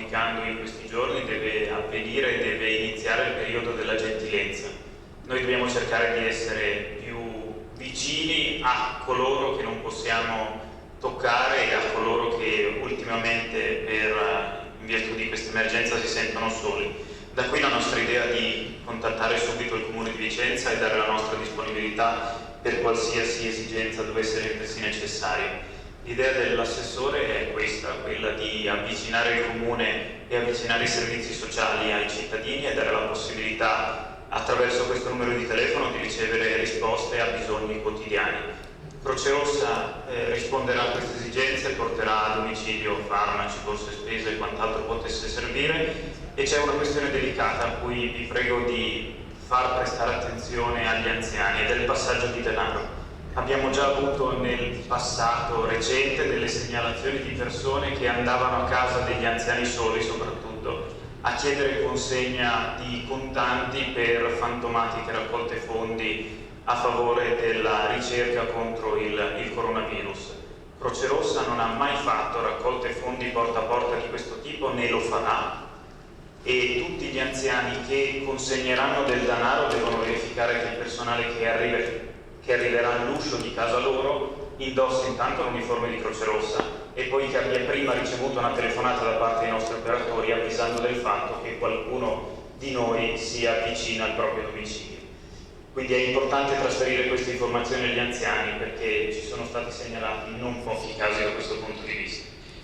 comunicando in questi giorni deve avvenire, deve iniziare il periodo della gentilezza. Noi dobbiamo cercare di essere più vicini a coloro che non possiamo toccare e a coloro che ultimamente in virtù di questa emergenza si sentono soli. Da qui la nostra idea di contattare subito il Comune di Vicenza e dare la nostra disponibilità per qualsiasi esigenza dovesse rendersi necessaria. L'idea dell'assessore è questa, quella di avvicinare il Comune e avvicinare i servizi sociali ai cittadini e dare la possibilità attraverso questo numero di telefono di ricevere risposte a bisogni quotidiani. Croce Rossa risponderà a queste esigenze, porterà a domicilio farmaci, borse spese e quant'altro potesse servire, e c'è una questione delicata a cui vi prego di far prestare attenzione agli anziani ed è il passaggio di denaro. Abbiamo già avuto nel passato recente delle segnalazioni di persone che andavano a casa degli anziani soli soprattutto a chiedere consegna di contanti per fantomatiche raccolte fondi a favore della ricerca contro il coronavirus. Croce Rossa non ha mai fatto raccolte fondi porta a porta di questo tipo, né lo farà, e tutti gli anziani che consegneranno del denaro devono verificare che il personale che arriverà all'uscio di casa loro indossi intanto l'uniforme di Croce Rossa e poi che abbia prima ricevuto una telefonata da parte dei nostri operatori avvisando del fatto che qualcuno di noi sia vicino al proprio domicilio. Quindi è importante trasferire queste informazioni agli anziani perché ci sono stati segnalati non pochi casi da questo punto di vista.